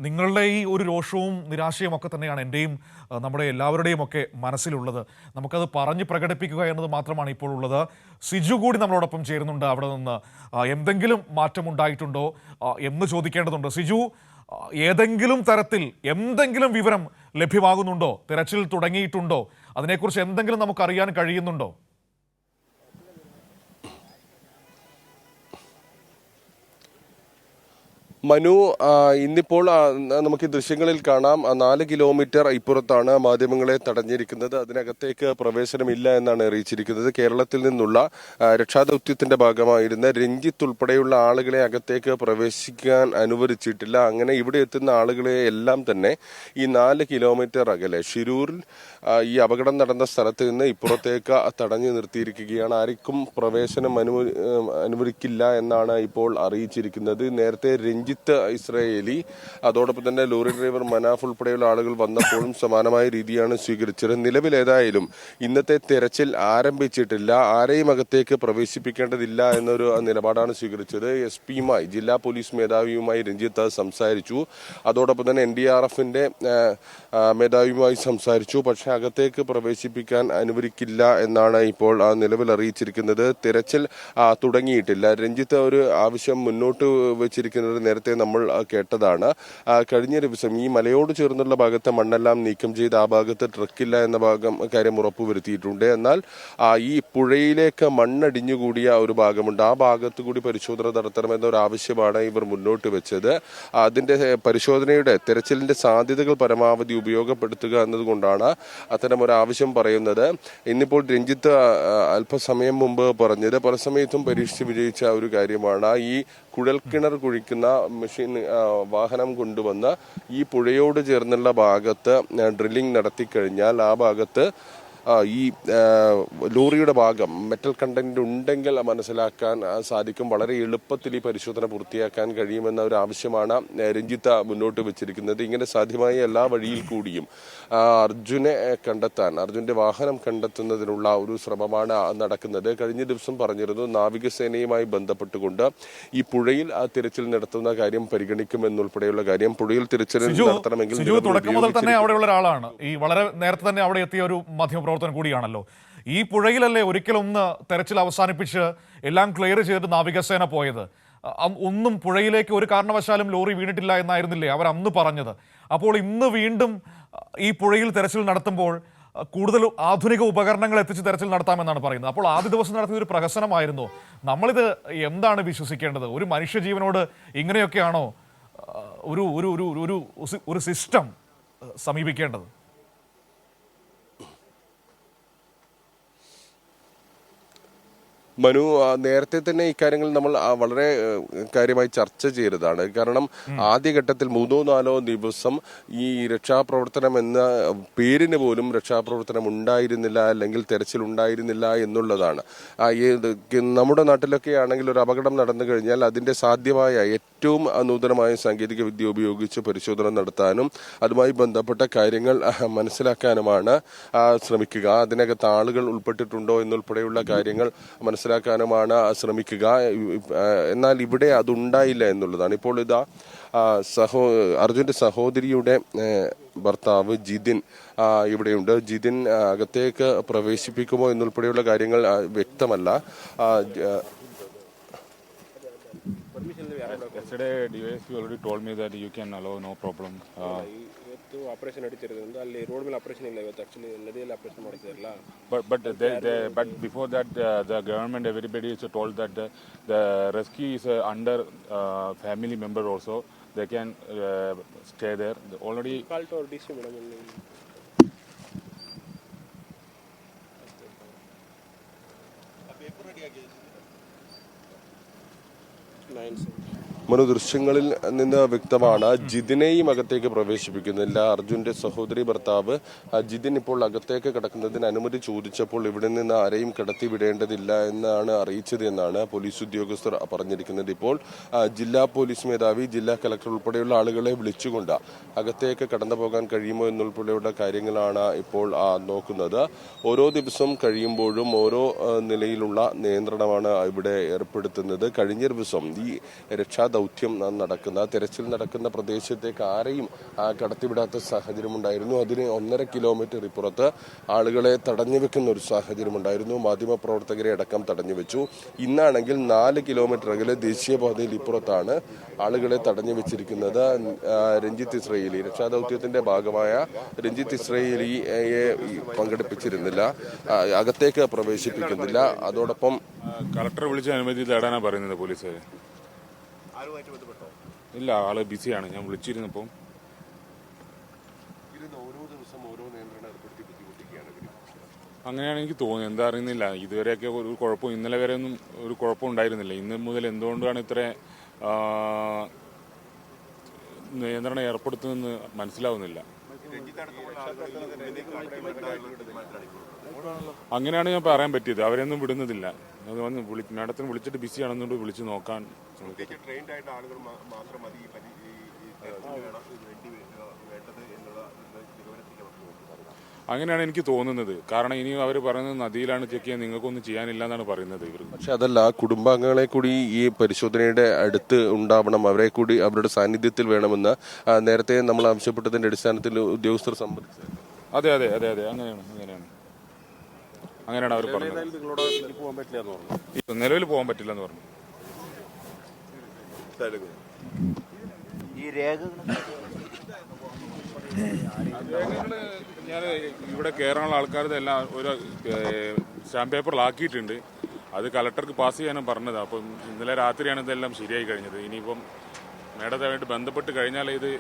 നിങ്ങളുടെ ഈ ഒരു രോഷവും നിരാശയും ഒക്കെ തന്നെയാണ് എൻ്റെയും നമ്മുടെ എല്ലാവരുടെയും ഒക്കെ മനസ്സിലുള്ളത്. നമുക്കത് പറഞ്ഞ് പ്രകടിപ്പിക്കുക എന്നത് മാത്രമാണ് ഇപ്പോൾ ഉള്ളത്. സിജു കൂടി നമ്മളോടൊപ്പം ചേരുന്നുണ്ട്. അവിടെ നിന്ന് എന്തെങ്കിലും മാറ്റമുണ്ടായിട്ടുണ്ടോ എന്ന് ചോദിക്കേണ്ടതുണ്ട്. സിജു, ഏതെങ്കിലും തരത്തിൽ എന്തെങ്കിലും വിവരം ലഭ്യമാകുന്നുണ്ടോ? തിരച്ചിൽ തുടങ്ങിയിട്ടുണ്ടോ? അതിനെക്കുറിച്ച് എന്തെങ്കിലും നമുക്കറിയാൻ കഴിയുന്നുണ്ടോ? മനു, ഇന്നിപ്പോൾ നമുക്ക് ദൃശ്യങ്ങളിൽ കാണാം 4 കിലോമീറ്റർ ഇപ്പുറത്താണ് മാധ്യമങ്ങളെ തടഞ്ഞിരിക്കുന്നത്. അതിനകത്തേക്ക് പ്രവേശനമില്ല എന്നാണ് അറിയിച്ചിരിക്കുന്നത്. കേരളത്തിൽ നിന്നുള്ള രക്ഷാദൌത്യത്തിന്റെ ഭാഗമായിരുന്ന രഞ്ജിത്ത് ഉൾപ്പെടെയുള്ള ആളുകളെ അകത്തേക്ക് പ്രവേശിക്കാൻ അനുവദിച്ചിട്ടില്ല. അങ്ങനെ ഇവിടെ എത്തുന്ന ആളുകളെ എല്ലാം തന്നെ ഈ 4 കിലോമീറ്റർ അകലെ ഷിരൂരിൽ ഈ അപകടം നടന്ന സ്ഥലത്ത് നിന്ന് ഇപ്പുറത്തേക്ക് തടഞ്ഞു നിർത്തിയിരിക്കുകയാണ്. ആർക്കും പ്രവേശനം അനുവദിക്കില്ല എന്നാണ് ഇപ്പോൾ അറിയിച്ചിരിക്കുന്നത്. നേരത്തെ രഞ്ജിത്ത് ഇസ്രായേലി, അതോടൊപ്പം തന്നെ ലോറി ഡ്രൈവർ മനാഫ് ഉൾപ്പെടെയുള്ള ആളുകൾ വന്നപ്പോഴും സമാനമായ രീതിയാണ് സ്വീകരിച്ചത്. നിലവിലേതായാലും ഇന്നത്തെ തെരച്ചിൽ ആരംഭിച്ചിട്ടില്ല. ആരെയും അകത്തേക്ക് പ്രവേശിപ്പിക്കേണ്ടതില്ല എന്നൊരു നിലപാടാണ് സ്വീകരിച്ചത്. SP-യുമായി, ജില്ലാ പോലീസ് മേധാവിയുമായി രഞ്ജിത്ത് സംസാരിച്ചു. അതോടൊപ്പം തന്നെ NDRFന്റെ മേധാവിയുമായി സംസാരിച്ചു. പക്ഷെ അകത്തേക്ക് പ്രവേശിപ്പിക്കാൻ അനുവദിക്കില്ല എന്നാണ് ഇപ്പോൾ നിലവിൽ അറിയിച്ചിരിക്കുന്നത്. തിരച്ചിൽ തുടങ്ങിയിട്ടില്ല. രഞ്ജിത്ത് ഒരു ആവശ്യം മുന്നോട്ട് വെച്ചിരിക്കുന്നത് നേരത്തെ നമ്മൾ കേട്ടതാണ്. കഴിഞ്ഞ ദിവസം ഈ മലയോട് ചേർന്നുള്ള ഭാഗത്തെ മണ്ണെല്ലാം നീക്കം ചെയ്ത് ആ ഭാഗത്ത് ട്രക്കില്ല എന്ന കാര്യം ഉറപ്പുവരുത്തിയിട്ടുണ്ട്. എന്നാൽ ഈ പുഴയിലേക്ക് മണ്ണടിഞ്ഞുകൂടിയ ഒരു ഭാഗമുണ്ട്. ആ ഭാഗത്ത് കൂടി പരിശോധന നടത്തണമെന്ന ഒരു ആവശ്യമാണ് ഇവർ മുന്നോട്ട് വെച്ചത്. അതിന്റെ പരിശോധനയുടെ തെരച്ചിലിന്റെ സാധ്യതകൾ പരമാവധി ഉപയോഗപ്പെടുത്തുക എന്നതുകൊണ്ടാണ് അത്തരം ഒരു ആവശ്യം പറയുന്നത്. ഇന്നിപ്പോൾ രഞ്ജിത്ത് അല്പസമയം മുമ്പ് പറഞ്ഞത് പല സമയത്തും പരീക്ഷിച്ച് വിജയിച്ച ഒരു കാര്യമാണ്. ഈ കുഴൽക്കിണർ കുഴിക്കുന്ന മെഷീൻ വാഹനം കൊണ്ടുവന്ന് ഈ പുഴയോട് ചേർന്നുള്ള ഭാഗത്ത് ഡ്രില്ലിംഗ് നടത്തിക്കഴിഞ്ഞാൽ ആ ഭാഗത്ത് ഈ ലോറിയുടെ ഭാഗം മെറ്റൽ കണ്ടന്റ് ഉണ്ടെങ്കിൽ മനസ്സിലാക്കാൻ സാധിക്കും. വളരെ എളുപ്പത്തിൽ ഈ പരിശോധന പൂർത്തിയാക്കാൻ കഴിയുമെന്ന ഒരു ആവശ്യമാണ് രഞ്ജിത്ത് മുന്നോട്ട് വെച്ചിരിക്കുന്നത്. ഇങ്ങനെ സാധ്യമായ എല്ലാ വഴിയിൽ കൂടിയും അർജുനെ കണ്ടെത്താൻ, അർജുന്റെ വാഹനം കണ്ടെത്തുന്നതിനുള്ള ഒരു ശ്രമമാണ് നടക്കുന്നത്. കഴിഞ്ഞ ദിവസം പറഞ്ഞിരുന്നു നാവികസേനയുമായി ബന്ധപ്പെട്ടുകൊണ്ട് ഈ പുഴയിൽ തിരച്ചിൽ നടത്തുന്ന കാര്യം പരിഗണിക്കുമെന്നുൾപ്പെടെയുള്ള കാര്യം. പുഴയിൽ തിരച്ചിൽ നടത്തണമെങ്കിൽ തുടക്കം മുതൽ തന്നെ അവിടെയുള്ള ഒരാളാണ്. ഈ വളരെ നേരത്തെ തന്നെ അവിടെ എത്തിയ ഒരു മാധ്യമപ്രവർത്തനം കൂടിയാണല്ലോ. ഈ പുഴയിലല്ലേ ഒരിക്കലൊന്ന് തെരച്ചിൽ അവസാനിപ്പിച്ച് എല്ലാം ക്ലിയർ ചെയ്തിട്ട് നാവികസേന പോയത്? ഒന്നും പുഴയിലേക്ക് ഒരു കാരണവശാലും ലോറി വീണിട്ടില്ല എന്നായിരുന്നില്ലേ അവർ അന്ന് പറഞ്ഞത്? അപ്പോൾ ഇന്ന് വീണ്ടും ഈ പുഴയിൽ തെരച്ചിൽ നടത്തുമ്പോൾ കൂടുതൽ ആധുനിക ഉപകരണങ്ങൾ എത്തിച്ച് തെരച്ചിൽ നടത്താമെന്നാണ് പറയുന്നത്. അപ്പോൾ ആദ്യ ദിവസം നടത്തിയ ഒരു പ്രഹസനമായിരുന്നു. നമ്മളിത് എന്താണ് വിശ്വസിക്കേണ്ടത്? ഒരു മനുഷ്യജീവനോട് ഇങ്ങനെയൊക്കെയാണോ ഒരു ഒരു ഒരു ഒരു സിസ്റ്റം സമീപിക്കേണ്ടത്? മനു, നേരത്തെ തന്നെ ഇക്കാര്യങ്ങൾ നമ്മൾ വളരെ കാര്യമായി ചർച്ച ചെയ്തതാണ്. കാരണം ആദ്യഘട്ടത്തിൽ 3-4 ദിവസം ഈ രക്ഷാപ്രവർത്തനം എന്ന പേരിന് പോലും രക്ഷാപ്രവർത്തനം ഉണ്ടായിരുന്നില്ല, അല്ലെങ്കിൽ തെരച്ചിൽ ഉണ്ടായിരുന്നില്ല എന്നുള്ളതാണ്. നമ്മുടെ നാട്ടിലൊക്കെ ആണെങ്കിൽ ഒരു അപകടം നടന്നു കഴിഞ്ഞാൽ അതിന്റെ സാധ്യമായ ഏറ്റവും നൂതനമായ സാങ്കേതിക വിദ്യ ഉപയോഗിച്ച് പരിശോധന നടത്താനും അതുമായി ബന്ധപ്പെട്ട കാര്യങ്ങൾ മനസ്സിലാക്കാനുമാണ് ശ്രമിക്കുക. അതിനകത്ത് ആളുകൾ ഉൾപ്പെട്ടിട്ടുണ്ടോ എന്നുൾപ്പെടെയുള്ള കാര്യങ്ങൾ മനസ്സിലാക്കാനുമാണ് ശ്രമിക്കുക. എന്നാൽ ഇവിടെ അതുണ്ടായില്ല എന്നുള്ളതാണ്. ഇപ്പോൾ ഇതാ അർജുന്റെ സഹോദരിയുടെ ഭർത്താവ് ജിതിൻ ഇവിടെയുണ്ട്. ജിതിൻ അകത്തേക്ക് പ്രവേശിപ്പിക്കുമോ എന്നുൾപ്പെടെയുള്ള കാര്യങ്ങൾ വ്യക്തമല്ല. Yesterday, DSP already told me that you can allow no problem. Operation ನಡೀತಿರೋದ್ರಿಂದ ಅಲ್ಲಿ ರೋಡ್ ಮೇಲೆ ಆಪರೇಷನ್ ಇಲ್ಲ ಇವತ್ತು. ಆಕ್ಚುಲಿ ನದಿಯಲ್ಲಿ ಆಪರೇಷನ್ ಮಾಡ್ತಿರಲ್ಲ. But before that, the government, everybody is told that the rescue is under family member also. They can stay there. Already call to DC madam. Manu, ദൃശ്യങ്ങളിൽ നിന്ന് വ്യക്തമാണ് ജിതിനെയും അകത്തേക്ക് പ്രവേശിപ്പിക്കുന്നില്ല. അർജുന്റെ സഹോദരി ഭർത്താവ് ജിതിൻ ഇപ്പോൾ അകത്തേക്ക് കടക്കുന്നതിന് അനുമതി ചോദിച്ചപ്പോൾ ഇവിടെ നിന്ന് ആരെയും കടത്തി വിടേണ്ടതില്ല എന്നാണ് അറിയിച്ചത് എന്നാണ് പോലീസ് ഉദ്യോഗസ്ഥർ പറഞ്ഞിരിക്കുന്നത്. ഇപ്പോൾ ജില്ലാ പോലീസ് മേധാവി, ജില്ലാ കലക്ടർ ഉൾപ്പെടെയുള്ള ആളുകളെ വിളിച്ചുകൊണ്ട് അകത്തേക്ക് കടന്നു പോകാൻ കഴിയുമോ എന്നുൾപ്പെടെയുള്ള കാര്യങ്ങളാണ് ഇപ്പോൾ നോക്കുന്നത്. ഓരോ ദിവസം കഴിയുമ്പോഴും ഓരോ നിലയിലുള്ള നിയന്ത്രണമാണ് ഇവിടെ ഏർപ്പെടുത്തുന്നത്. കഴിഞ്ഞ ദിവസം ഈ രക്ഷാ രക്ഷാദൗത്യം തെരച്ചിൽ നടക്കുന്ന പ്രദേശത്തേക്ക് ആരെയും കടത്തിവിടാത്ത സാഹചര്യമുണ്ടായിരുന്നു. അതിന് 1.5 കിലോമീറ്റർ ഇപ്പുറത്ത് ആളുകളെ തടഞ്ഞു വെക്കുന്ന ഒരു സാഹചര്യമുണ്ടായിരുന്നു. മാധ്യമപ്രവർത്തകരെ അടക്കം തടഞ്ഞു വെച്ചു. ഇന്നാണെങ്കിൽ 4 കിലോമീറ്റർ അകലെ ദേശീയപാതയിൽ ഇപ്പുറത്താണ് ആളുകളെ തടഞ്ഞു വെച്ചിരിക്കുന്നത്. രഞ്ജിത്ത് ഇസ്രയേലി രക്ഷാദൗത്യത്തിന്റെ ഭാഗമായ രഞ്ജിത്ത് ഇസ്രയേലിയെ പങ്കെടുപ്പിച്ചിരുന്നില്ല, അകത്തേക്ക് പ്രവേശിപ്പിക്കുന്നില്ല. അതോടൊപ്പം കളക്ടറെ വിളിച്ച് അനുമതി തേടാനാണ് പറയുന്നത് പോലീസുകാർ. ഇല്ല, ആള് ബിസിയാണ്. ഞാൻ വിളിച്ചിരുന്നപ്പോൾ അങ്ങനെയാണ് എനിക്ക് തോന്നുന്നത്. എന്താ അറിയുന്നില്ല, ഇതുവരെയൊക്കെ ഒരു കുഴപ്പം, ഇന്നലെ വരെ ഒന്നും ഒരു കുഴപ്പം ഉണ്ടായിരുന്നില്ല. ഇന്ന് മുതൽ എന്തുകൊണ്ടാണ് ഇത്ര നിയന്ത്രണം ഏർപ്പെടുത്തുന്നതെന്ന് മനസ്സിലാവുന്നില്ല. അങ്ങനെയാണ് ഞാൻ പറയാൻ പറ്റിയത്. അവരെയൊന്നും വിടുന്നതില്ല. അത് വന്ന് മാഡത്തിന് വിളിച്ചിട്ട് ബിസിയാണെന്നുകൊണ്ട് വിളിച്ച് നോക്കാൻ ശ്രമിക്കും. അങ്ങനെയാണ് എനിക്ക് തോന്നുന്നത്. കാരണം ഇനി അവർ പറയുന്നത് നദിയിലാണ് ചെക്ക് ചെയ്യാൻ, നിങ്ങൾക്കൊന്നും ചെയ്യാനില്ല എന്നാണ് പറയുന്നത് ഇവർ. പക്ഷെ അതല്ല, കുടുംബാംഗങ്ങളെ കൂടി ഈ പരിശോധനയുടെ അടുത്ത് ഉണ്ടാവണം, അവരെ കൂടി അവരുടെ സാന്നിധ്യത്തിൽ വേണമെന്ന് നേരത്തെ നമ്മൾ ആവശ്യപ്പെട്ടതിന്റെ അടിസ്ഥാനത്തിൽ ഉദ്യോഗസ്ഥർ സമ്മതിച്ചത്. അതെ അതെ അതെ അതെ അങ്ങനെയാണ് അവർ പറഞ്ഞത്. നിലവിൽ പോകാൻ പറ്റില്ലെന്ന് പറഞ്ഞു. ഞാൻ ഇവിടെ കയറാനുള്ള ആൾക്കാരുടെ എല്ലാം ഒരു സ്റ്റാമ്പ് പേപ്പറിലാക്കിയിട്ടുണ്ട്. അത് കളക്ടർക്ക് പാസ് ചെയ്യാനും പറഞ്ഞത്. അപ്പം ഇന്നലെ രാത്രിയാണ് ഇതെല്ലാം ശരിയായി കഴിഞ്ഞത്. ഇനിയിപ്പം മേഡത്തുമായിട്ട് ബന്ധപ്പെട്ട് കഴിഞ്ഞാൽ ഇത്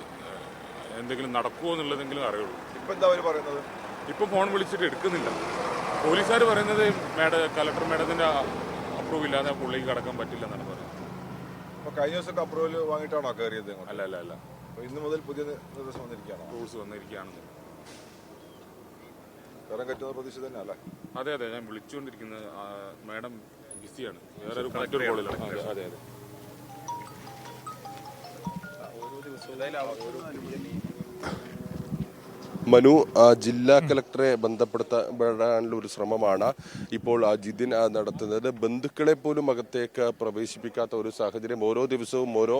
എന്തെങ്കിലും നടക്കുമോ എന്നുള്ളതെങ്കിലും അറിയുള്ളൂ. ഇപ്പം ഫോൺ വിളിച്ചിട്ട് എടുക്കുന്നില്ല. പോലീസുകാർ പറയുന്നത് കളക്ടർ മേഡത്തിന്റെ അപ്രൂവ് ഇല്ലാതെ പുള്ളിക്ക് കടക്കാൻ പറ്റില്ല എന്നാണ് പറയുന്നത്. കഴിഞ്ഞ ദിവസം അപ്രൂവൽ വാങ്ങിയിട്ടാണോ കയറിയത്? അല്ല. ഇന്ന് മുതൽ പുതിയ നിർദ്ദേശം വന്നിരിക്കുകയാണ്, റൂൾസ് വന്നിരിക്കുകയാണെന്ന്. കയറാൻ പറ്റുന്ന പ്രതീക്ഷ തന്നെ അല്ലേ? അതെ ഞാൻ വിളിച്ചുകൊണ്ടിരിക്കുന്നത്. മാഡം ബിസിയാണ്, വേറെ മറ്റൊരു കോളിലാണ്. അതെ മനു, ജില്ലാ കലക്ടറെ ബന്ധപ്പെടാനുള്ള ഒരു ശ്രമമാണ് ഇപ്പോൾ ജിതിൻ നടത്തുന്നത്. ബന്ധുക്കളെ പോലും അകത്തേക്ക് പ്രവേശിപ്പിക്കാത്ത ഒരു സാഹചര്യം, ഓരോ ദിവസവും ഓരോ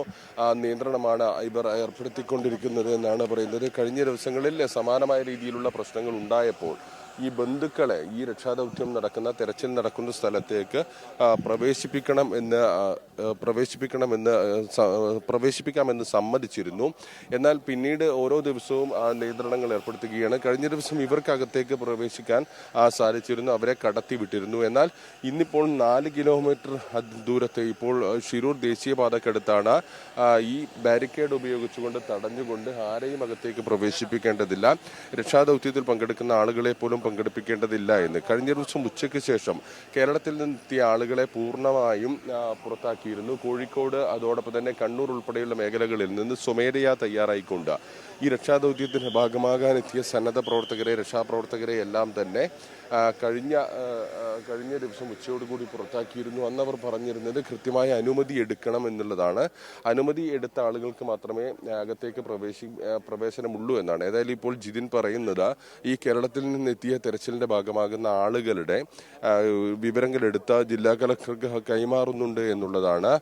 നിയന്ത്രണമാണ് ഇവർ ഏർപ്പെടുത്തിക്കൊണ്ടിരിക്കുന്നത് എന്നാണ് പറയുന്നത്. കഴിഞ്ഞ ദിവസങ്ങളിൽ സമാനമായ രീതിയിലുള്ള പ്രശ്നങ്ങൾ ഉണ്ടായപ്പോൾ ഈ ബന്ധുക്കളെ ഈ രക്ഷാദൗത്യം നടക്കുന്ന തെരച്ചിൽ നടക്കുന്ന സ്ഥലത്തേക്ക് പ്രവേശിപ്പിക്കാമെന്ന് സമ്മതിച്ചിരുന്നു. എന്നാൽ പിന്നീട് ഓരോ ദിവസവും നിയന്ത്രണങ്ങൾ ഏർപ്പെടുത്തുകയാണ്. കഴിഞ്ഞ ദിവസം ഇവർക്കകത്തേക്ക് പ്രവേശിക്കാൻ സാധിച്ചിരുന്നു, അവരെ കടത്തിവിട്ടിരുന്നു. എന്നാൽ ഇന്നിപ്പോൾ 4 കിലോമീറ്റർ ദൂരത്ത് ഇപ്പോൾ ഷിരൂർ ദേശീയപാതക്കടുത്താണ് ഈ ബാരിക്കേഡ് ഉപയോഗിച്ചുകൊണ്ട് തടഞ്ഞുകൊണ്ട് ആരെയും അകത്തേക്ക് പ്രവേശിപ്പിക്കേണ്ടതില്ല, രക്ഷാദൗത്യത്തിൽ പങ്കെടുക്കുന്ന ആളുകളെ പോലും പങ്കെടുപ്പിക്കേണ്ടതില്ല എന്ന് കഴിഞ്ഞ ദിവസം ഉച്ചയ്ക്ക് ശേഷം കേരളത്തിൽ നിന്നെത്തിയ ആളുകളെ പൂർണ്ണമായും പുറത്താക്കിയിരുന്നു. കോഴിക്കോട്, അതോടൊപ്പം തന്നെ കണ്ണൂർ ഉൾപ്പെടെയുള്ള മേഖലകളിൽ നിന്ന് സ്വമേധയാ തയ്യാറായിക്കൊണ്ട് ഈ രക്ഷാദൗത്യത്തിന്റെ ഭാഗമാകാനെത്തിയ സന്നദ്ധ പ്രവർത്തകരെ, രക്ഷാപ്രവർത്തകരെ എല്ലാം തന്നെ കഴിഞ്ഞ ദിവസം ഉച്ചയോടുകൂടി പുറത്താക്കിയിരുന്നു. അന്ന് അവർ പറഞ്ഞിരുന്നത് കൃത്യമായ അനുമതി എടുക്കണം എന്നുള്ളതാണ്. അനുമതി എടുത്ത ആളുകൾക്ക് മാത്രമേ അകത്തേക്ക് പ്രവേശനമുള്ളൂ എന്നാണ്. ഏതായാലും ഇപ്പോൾ ജിതിൻ പറയുന്നത് ഈ കേരളത്തിൽ നിന്നെത്തിയ തെരച്ചിലിന്റെ ഭാഗമാകുന്ന ആളുകളുടെ വിവരങ്ങളെടുത്ത ജില്ലാ കലക്ടർക്ക് കൈമാറുന്നുണ്ട് എന്നുള്ളതാണ്.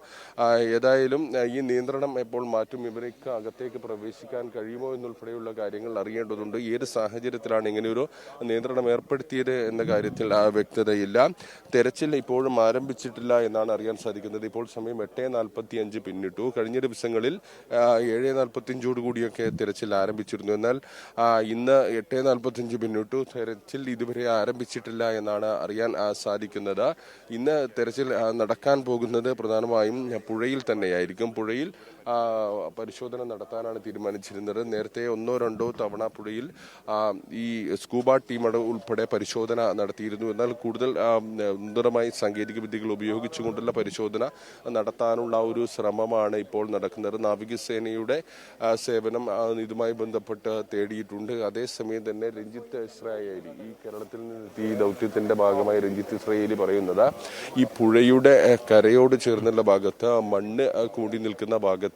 ഏതായാലും ഈ നിയന്ത്രണം എപ്പോൾ മാറ്റും, ഇവർക്ക് അകത്തേക്ക് പ്രവേശിക്കാൻ കഴിയുമോ എന്നുൾപ്പെടെയുള്ള കാര്യങ്ങൾ അറിയേണ്ടതുണ്ട്. ഏത് സാഹചര്യത്തിലാണ് ഇങ്ങനെയൊരു നിയന്ത്രണം ഏർപ്പെടുത്തിയത് എന്ന കാര്യത്തിൽ വ്യക്തതയില്ല. തെരച്ചിൽ ഇപ്പോഴും ആരംഭിച്ചിട്ടില്ല എന്നാണ് അറിയാൻ സാധിക്കുന്നത്. ഇപ്പോൾ സമയം 8:45 പിന്നിട്ടു. കഴിഞ്ഞ ദിവസങ്ങളിൽ 7:45 കൂടിയൊക്കെ തെരച്ചിൽ ആരംഭിച്ചിരുന്നു. എന്നാൽ ഇന്ന് 8:45 പിന്നിട്ടു. തെരച്ചിൽ ഇതുവരെ ആരംഭിച്ചിട്ടില്ല എന്നാണ് അറിയാൻ സാധിക്കുന്നത്. ഇന്ന് തെരച്ചിൽ നടക്കാൻ പോകുന്നത് പ്രധാനമായും പുഴയിൽ തന്നെയായിരിക്കും. പുഴയിൽ പരിശോധന നടത്താനാണ് തീരുമാനിച്ചിരുന്നത്. നേരത്തെ 1-2 തവണ പുഴയിൽ ഈ സ്കൂബ ടീം ഉൾപ്പെടെ പരിശോധന നടത്തിയിരുന്നു. എന്നാൽ കൂടുതൽ നൂതനമായ സാങ്കേതിക വിദ്യകൾ ഉപയോഗിച്ചുകൊണ്ടുള്ള പരിശോധന നടത്താനുള്ള ഒരു ശ്രമമാണ് ഇപ്പോൾ നടക്കുന്നത്. നാവികസേനയുടെ സേവനം ഇതുമായി ബന്ധപ്പെട്ട് തേടിയിട്ടുണ്ട്. അതേസമയം തന്നെ രഞ്ജിത്ത് ഇസ്രായേലി, ഈ കേരളത്തിൽ നിന്ന് ഈ ദൗത്യത്തിന്റെ ഭാഗമായി രഞ്ജിത്ത് ഇസ്രായേലി പറയുന്നത് ഈ പുഴയുടെ കരയോട് ചേർന്നുള്ള ഭാഗത്ത് മണ്ണ് കൂടി നിൽക്കുന്ന ഭാഗത്ത്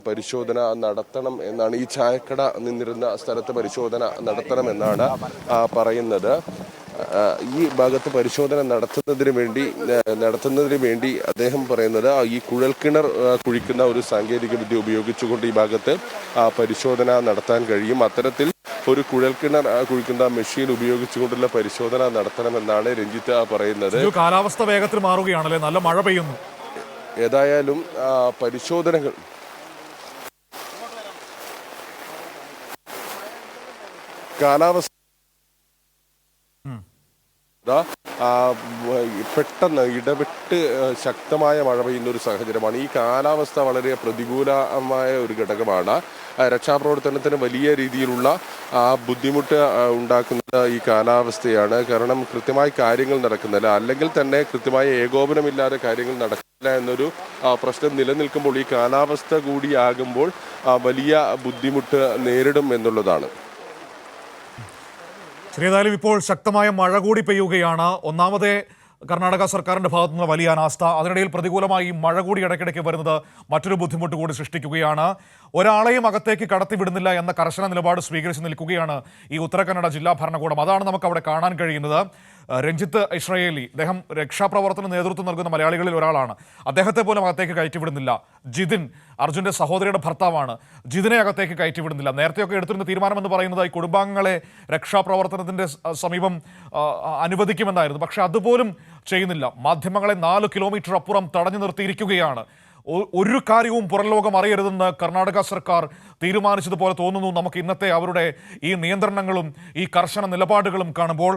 പരിശോധന നടത്തണം എന്നാണ്. ഈ ചായക്കട നിന്നിരുന്ന സ്ഥലത്ത് പരിശോധന നടത്തണമെന്നാണ് പറയുന്നത്. ഈ ഭാഗത്ത് പരിശോധന നടത്തുന്നതിന് വേണ്ടി അദ്ദേഹം പറയുന്നത് ഈ കുഴൽക്കിണർ കുഴിക്കുന്ന ഒരു സാങ്കേതിക വിദ്യ ഉപയോഗിച്ചുകൊണ്ട് ഈ ഭാഗത്ത് പരിശോധന നടത്താൻ കഴിയും. അത്തരത്തിൽ ഒരു കുഴൽക്കിണർ കുഴിക്കുന്ന മെഷീൻ ഉപയോഗിച്ചുകൊണ്ടുള്ള പരിശോധന നടത്തണമെന്നാണ് രഞ്ജിത്ത് പറയുന്നത്. കാലാവസ്ഥ വേഗത്തിൽ മാറുകയാണല്ലേ, നല്ല മഴ പെയ്യുന്നു. ഏതായാലും പരിശോധനകൾ കാലാവസ്ഥ പെട്ടെന്ന് ഇടവിട്ട് ശക്തമായ മഴ പെയ്യുന്ന ഒരു സാഹചര്യമാണ്. ഈ കാലാവസ്ഥ വളരെ പ്രതികൂലമായ ഒരു ഘടകമാണ്. രക്ഷാപ്രവർത്തനത്തിന് വലിയ രീതിയിലുള്ള ബുദ്ധിമുട്ട് ഉണ്ടാക്കുന്നത് ഈ കാലാവസ്ഥയാണ്. കാരണം കൃത്യമായി കാര്യങ്ങൾ നടക്കുന്നില്ല, അല്ലെങ്കിൽ തന്നെ കൃത്യമായ ഏകോപനമില്ലാതെ കാര്യങ്ങൾ നടക്കില്ല എന്നൊരു പ്രശ്നം നിലനിൽക്കുമ്പോൾ ഈ കാലാവസ്ഥ കൂടിയാകുമ്പോൾ വലിയ ബുദ്ധിമുട്ട് നേരിടും എന്നുള്ളതാണ്. ശരി, ഏതായാലും ഇപ്പോൾ ശക്തമായ മഴ കൂടി പെയ്യുകയാണ്. ഒന്നാമതേ കർണാടക സർക്കാരിന്റെ ഭാഗത്തുനിന്ന് വലിയ അനാസ്ഥ, അതിനിടയിൽ പ്രതികൂലമായി മഴ കൂടി ഇടയ്ക്കിടയ്ക്ക് വരുന്നത് മറ്റൊരു ബുദ്ധിമുട്ട് കൂടി സൃഷ്ടിക്കുകയാണ്. ഒരാളെയും അകത്തേക്ക് കടത്തിവിടുന്നില്ല എന്ന കർശന നിലപാട് സ്വീകരിച്ച് നിൽക്കുകയാണ് ഈ ഉത്തര കന്നഡ ജില്ലാ ഭരണകൂടം. അതാണ് നമുക്ക് അവിടെ കാണാൻ കഴിയുന്നത്. രഞ്ജിത്ത് ഇസ്രായേലി, അദ്ദേഹം രക്ഷാപ്രവർത്തന നേതൃത്വം നൽകുന്ന മലയാളികളിൽ ഒരാളാണ്. അദ്ദേഹത്തെ പോലും അകത്തേക്ക് കയറ്റിവിടുന്നില്ല. ജിതിൻ, അർജുന്റെ സഹോദരിയുടെ ഭർത്താവാണ്, ജിതിനെ അകത്തേക്ക് കയറ്റിവിടുന്നില്ല. നേരത്തെയൊക്കെ എടുത്തിരുന്ന തീരുമാനമെന്ന് പറയുന്നത് ഈ കുടുംബാംഗങ്ങളെ രക്ഷാപ്രവർത്തനത്തിന്റെ സമീപം അനുവദിക്കുമെന്നായിരുന്നു. പക്ഷെ അതുപോലും ചെയ്യുന്നില്ല. മാധ്യമങ്ങളെ 4 കിലോമീറ്റർ അപ്പുറം തടഞ്ഞു നിർത്തിയിരിക്കുകയാണ്. ഒരു കാര്യവും പുറം ലോകം അറിയരുതെന്ന് കർണാടക സർക്കാർ തീരുമാനിച്ചതുപോലെ തോന്നുന്നു നമുക്ക് ഇന്നത്തെ അവരുടെ ഈ നിയന്ത്രണങ്ങളും ഈ കർശന നിലപാടുകളും കാണുമ്പോൾ.